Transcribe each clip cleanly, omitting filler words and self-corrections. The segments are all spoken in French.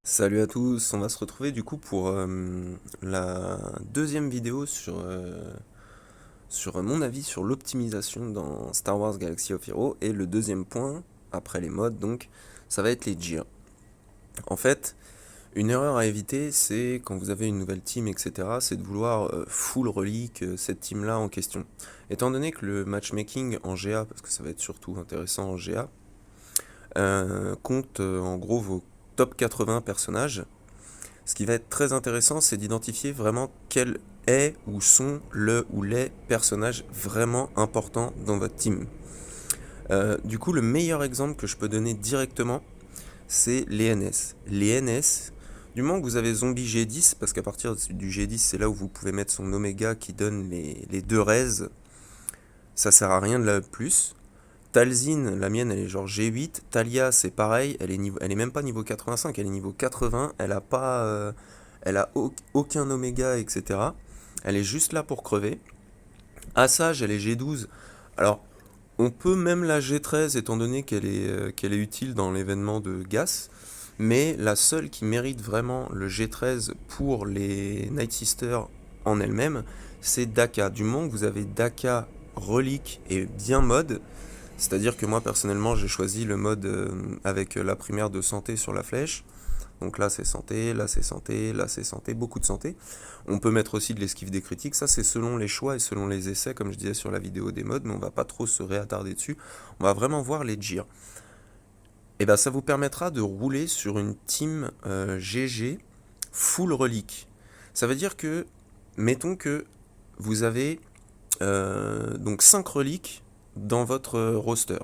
Salut à tous, on va se retrouver du coup pour la deuxième vidéo sur mon avis sur l'optimisation dans Star Wars Galaxy of Heroes. Et le deuxième point, après les modes, donc, ça va être les gears. En fait, une erreur à éviter, c'est quand vous avez une nouvelle team, etc., c'est de vouloir full relique cette team-là en question. Étant donné que le matchmaking en GA, parce que ça va être surtout intéressant en GA, compte en gros vos top 80 personnages. Ce qui va être très intéressant, c'est d'identifier vraiment quel est ou sont le ou les personnages vraiment importants dans votre team. Du coup, le meilleur exemple que je peux donner directement, c'est les NS. Les NS, du moment que vous avez Zombie G10, parce qu'à partir du G10, c'est là où vous pouvez mettre son Oméga qui donne les deux raises, ça sert à rien de la plus. Talzin, la mienne, elle est genre G8. Talia, c'est pareil, elle est même pas niveau 85, elle est niveau 80. Elle a pas, elle a aucun oméga, etc. Elle est juste là pour crever. Asajj, elle est G12. Alors, on peut même la G13 étant donné qu'elle est utile dans l'événement de Gas. Mais la seule qui mérite vraiment le G13 pour les Night Sisters en elle-même, c'est Daka. Du moment que vous avez Daka relique et bien mode, c'est-à-dire que moi personnellement j'ai choisi le mode avec la primaire de santé sur la flèche. Donc là c'est santé, là c'est santé, là c'est santé, beaucoup de santé. On peut mettre aussi de l'esquive des critiques, ça c'est selon les choix et selon les essais comme je disais sur la vidéo des modes, mais on va pas trop se réattarder dessus. On va vraiment voir les gears. Et bien ça vous permettra de rouler sur une team GG full relique. Ça veut dire que, mettons que vous avez donc 5 reliques dans votre roster.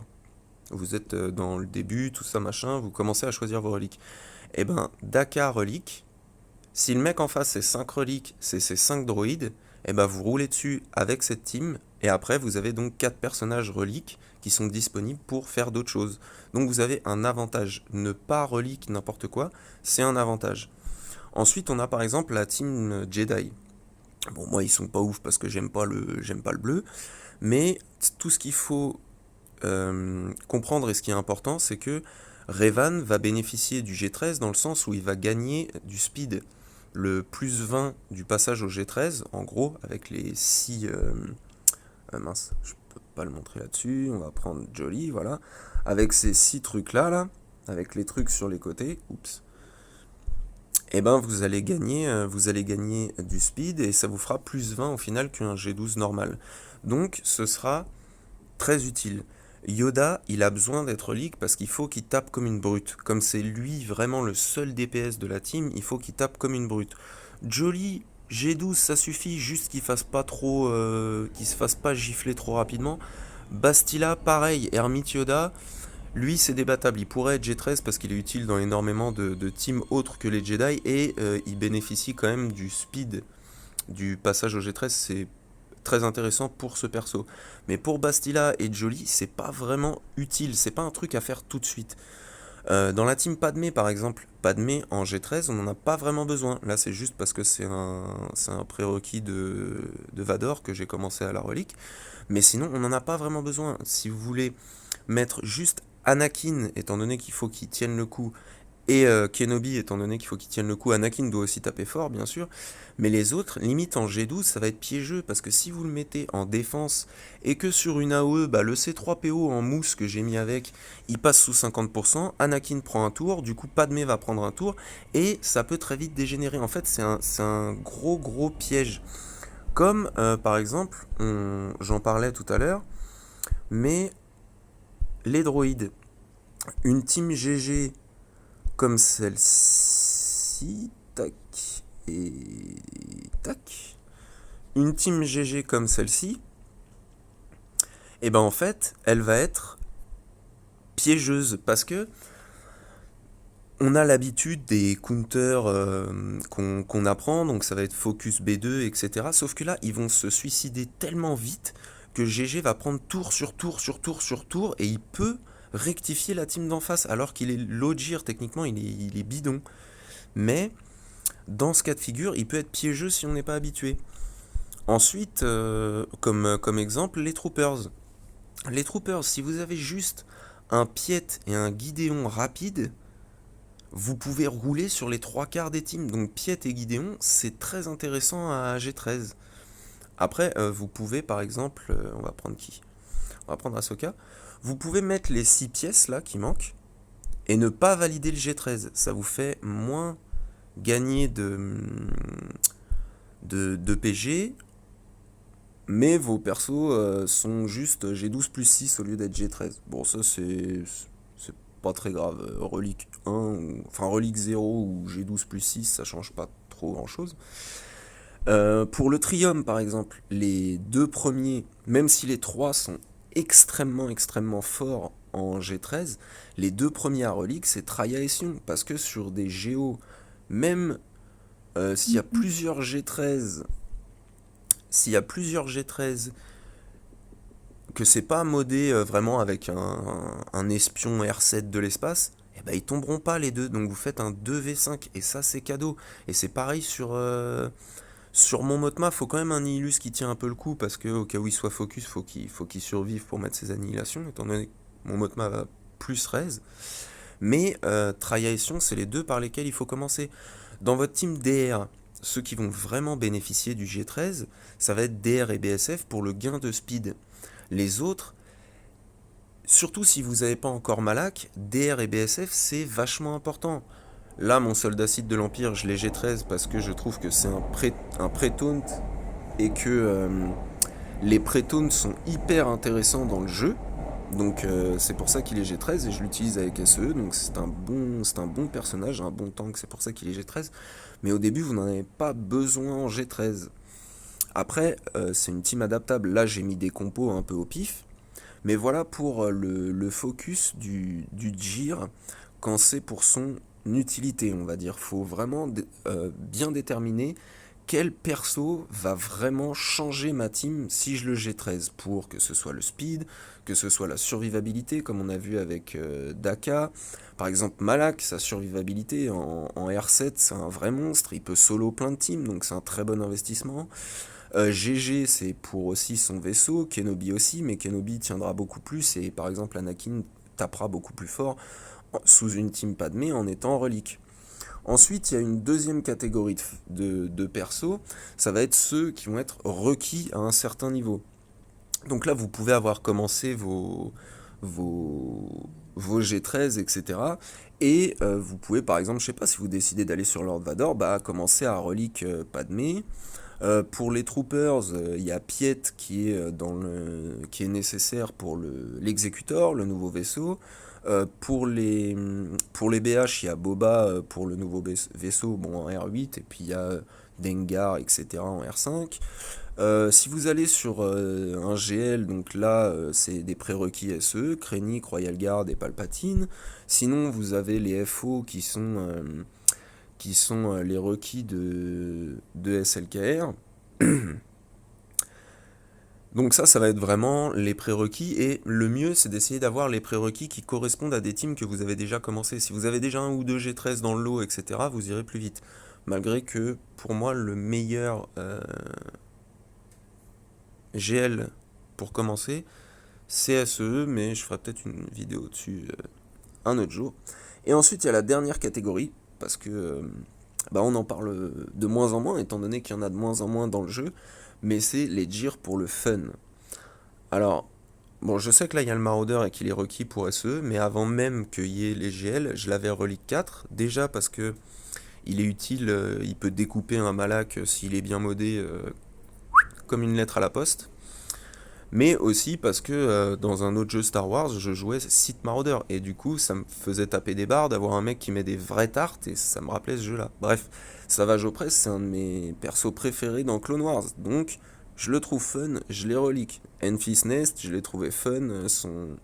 Vous êtes dans le début, tout ça machin, vous commencez à choisir vos reliques. Et ben, Dakar relique, si le mec en face c'est 5 reliques, c'est ses 5 droïdes, et ben vous roulez dessus avec cette team, et après vous avez donc 4 personnages reliques qui sont disponibles pour faire d'autres choses. Donc vous avez un avantage. Ne pas relique n'importe quoi, c'est un avantage. Ensuite, on a par exemple la team Jedi. Bon, moi ils sont pas ouf parce que j'aime pas le bleu, mais tout ce qu'il faut comprendre et ce qui est important, c'est que Revan va bénéficier du G13 dans le sens où il va gagner du speed. Le plus 20 du passage au G13, en gros, avec les 6... mince, je peux pas le montrer là-dessus, on va prendre Jolly, voilà. Avec ces 6 trucs-là, là, avec les trucs sur les côtés, oups, et ben vous allez gagner du speed et ça vous fera plus 20 au final qu'un G12 normal. Donc ce sera très utile. Yoda, il a besoin d'être league parce qu'il faut qu'il tape comme une brute. Comme c'est lui vraiment le seul DPS de la team, il faut qu'il tape comme une brute. Jolly, G12, ça suffit, juste qu'il fasse pas trop, qu'il se fasse pas gifler trop rapidement. Bastila, pareil, Hermite Yoda, lui c'est débattable, il pourrait être G13 parce qu'il est utile dans énormément de teams autres que les Jedi et il bénéficie quand même du speed du passage au G13, c'est très intéressant pour ce perso. Mais pour Bastila et Jolie, c'est pas vraiment utile, c'est pas un truc à faire tout de suite. Dans la team Padmé par exemple, Padmé en G13, on n'en a pas vraiment besoin. Là, c'est juste parce que c'est un prérequis de Vador que j'ai commencé à la relique. Mais sinon, on n'en a pas vraiment besoin. Si vous voulez mettre juste Anakin, étant donné qu'il faut qu'il tienne le coup, et Kenobi, étant donné qu'il faut qu'il tienne le coup, Anakin doit aussi taper fort, bien sûr. Mais les autres, limite en G12, ça va être piégeux, parce que si vous le mettez en défense, et que sur une AOE, bah, le C3PO en mousse que j'ai mis avec, il passe sous 50%, Anakin prend un tour, du coup Padmé va prendre un tour, et ça peut très vite dégénérer. En fait, c'est un gros piège. Comme, par exemple, j'en parlais tout à l'heure, mais les droïdes. Une team GG comme celle-ci, tac, et tac. Une team GG comme celle-ci, et ben en fait, elle va être piégeuse parce que on a l'habitude des counters qu'on apprend, donc ça va être focus B2, etc. Sauf que là, ils vont se suicider tellement vite que GG va prendre tour sur tour sur tour sur tour et il peut rectifier la team d'en face alors qu'il est low gear, techniquement il est bidon. Mais dans ce cas de figure, il peut être piégeux si on n'est pas habitué. Ensuite, comme exemple, les troopers. Les troopers, si vous avez juste un Piet et un Guidéon rapide, vous pouvez rouler sur les trois quarts des teams. Donc Piet et Gideon, c'est très intéressant à G13. Après, vous pouvez par exemple, on va prendre qui? On va prendre Ahsoka. Vous pouvez mettre les 6 pièces là qui manquent et ne pas valider le G13. Ça vous fait moins gagner de PG, mais vos persos sont juste G12 plus 6 au lieu d'être G13. Bon, ça c'est pas très grave. Relique 1, enfin Relique 0 ou G12 plus 6, ça change pas trop grand chose. Pour le Trium par exemple, les deux premiers, même si les trois sont extrêmement forts en G13, les deux premiers à Relique c'est Traya et Sion, parce que sur des Géos, même s'il y a plusieurs G13, s'il y a plusieurs G13 que c'est pas modé vraiment avec un espion R7 de l'espace, eh ben ils tomberont pas les deux. Donc vous faites un 2v5 et ça c'est cadeau. Et c'est pareil sur mon Motma, faut quand même un Nihilus qui tient un peu le coup parce que au cas où il soit focus, faut qu'il survive pour mettre ses annihilations, étant donné que mon Motma va plus raise. Mais Traya et Sion, c'est les deux par lesquels il faut commencer. Dans votre team DR, ceux qui vont vraiment bénéficier du G13, ça va être DR et BSF pour le gain de speed. Les autres, surtout si vous n'avez pas encore Malak, DR et BSF c'est vachement important. Là, mon soldat Sith de l'Empire, je l'ai G13 parce que je trouve que c'est un pré-taunt et que les pré-taunts sont hyper intéressants dans le jeu. Donc c'est pour ça qu'il est G13 et je l'utilise avec SE. Donc c'est un bon personnage, un bon tank, c'est pour ça qu'il est G13. Mais au début, vous n'en avez pas besoin en G13. Après, c'est une team adaptable. Là, j'ai mis des compos un peu au pif. Mais voilà pour le focus du Djir quand c'est pour son utilité, on va dire. Faut vraiment bien déterminer quel perso va vraiment changer ma team si je le G13 pour que ce soit le speed, que ce soit la survivabilité, comme on a vu avec Daka. Par exemple, Malak, sa survivabilité en R7, c'est un vrai monstre. Il peut solo plein de teams, donc c'est un très bon investissement. GG, c'est pour aussi son vaisseau, Kenobi aussi, mais Kenobi tiendra beaucoup plus, et par exemple Anakin tapera beaucoup plus fort sous une team Padmé en étant relique. Ensuite, il y a une deuxième catégorie de persos, ça va être ceux qui vont être requis à un certain niveau. Donc là, vous pouvez avoir commencé vos G13, etc. Et vous pouvez, par exemple, je sais pas, si vous décidez d'aller sur Lord Vador, bah, commencer à relique Padmé. Pour les troopers, il y a Piet qui est, qui est nécessaire pour l'exécutor, le nouveau vaisseau. Pour les BH, il y a Boba pour le nouveau vaisseau, bon, en R8, et puis il y a Dengar, etc. en R5. Si vous allez sur un GL, donc là, c'est des prérequis SE, Krennic, Royal Guard et Palpatine. Sinon, vous avez les FO qui sont les requis de SLKR. Donc ça va être vraiment les prérequis, et le mieux c'est d'essayer d'avoir les prérequis qui correspondent à des teams que vous avez déjà commencé. Si vous avez déjà un ou deux G13 dans le lot, etc., vous irez plus vite. Malgré que pour moi le meilleur GL pour commencer, c'est SE, mais je ferai peut-être une vidéo dessus un autre jour. Et ensuite il y a la dernière catégorie, parce que bah, on en parle de moins en moins, étant donné qu'il y en a de moins en moins dans le jeu, mais c'est les Djir pour le fun. Alors, bon, je sais que là il y a le Marauder et qu'il est requis pour SE, mais avant même qu'il y ait les GL, je l'avais relique 4, déjà parce que il est utile, il peut découper un Malak s'il est bien modé comme une lettre à la poste. Mais aussi parce que dans un autre jeu Star Wars, je jouais Sith Marauder, et du coup ça me faisait taper des barres d'avoir un mec qui met des vraies tartes, et ça me rappelait ce jeu-là. Bref, Savage Opress, c'est un de mes persos préférés dans Clone Wars, donc je le trouve fun, je les relique. Enfys Nest, je l'ai trouvé fun, son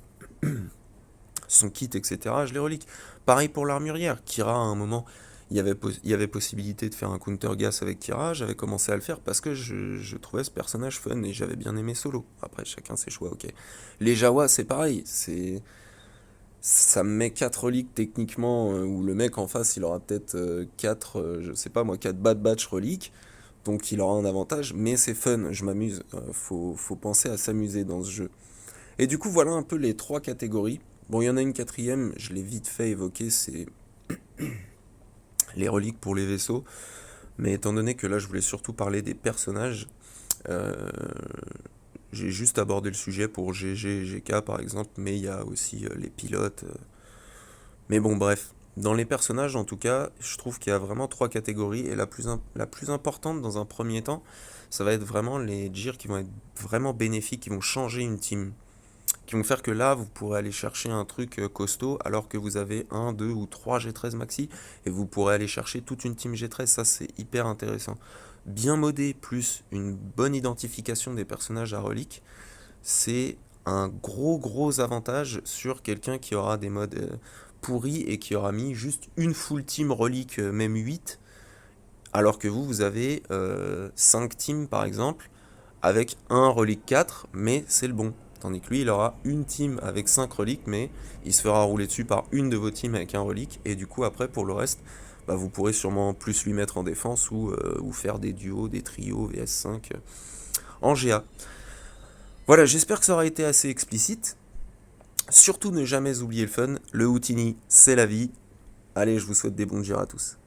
kit, etc., je les relique. Pareil pour l'armurière, Kira à un moment, il y avait possibilité de faire un counter gas avec Kira, j'avais commencé à le faire parce que je trouvais ce personnage fun et j'avais bien aimé solo. Après, chacun ses choix, ok. Les Jawa, c'est pareil, ça me met 4 reliques techniquement, où le mec en face, il aura peut-être 4, je sais pas moi, 4 bad batch reliques, donc il aura un avantage, mais c'est fun, je m'amuse, faut penser à s'amuser dans ce jeu. Et du coup, voilà un peu les trois catégories. Bon, il y en a une quatrième, je l'ai vite fait évoquer, c'est les reliques pour les vaisseaux. Mais étant donné que là je voulais surtout parler des personnages, euh, j'ai juste abordé le sujet pour GG et GK par exemple, mais il y a aussi les pilotes. Mais bon, bref. Dans les personnages, en tout cas, je trouve qu'il y a vraiment trois catégories, et la plus importante dans un premier temps, ça va être vraiment les Gears qui vont être vraiment bénéfiques, qui vont changer une team, qui vont faire que là, vous pourrez aller chercher un truc costaud, alors que vous avez un, deux ou trois G13 maxi, et vous pourrez aller chercher toute une team G13, ça c'est hyper intéressant. Bien modé, plus une bonne identification des personnages à reliques, c'est un gros avantage sur quelqu'un qui aura des modes pourris et qui aura mis juste une full team relique, même 8, alors que vous avez 5 teams par exemple, avec un relique 4, mais c'est le bon. Tandis que lui, il aura une team avec 5 reliques, mais il se fera rouler dessus par une de vos teams avec un relique, et du coup après pour le reste, bah, vous pourrez sûrement plus lui mettre en défense ou faire des duos, des trios, VS5 en GA. Voilà, j'espère que ça aura été assez explicite. Surtout ne jamais oublier le fun, le Houtini, c'est la vie. Allez, je vous souhaite des bons dires à tous.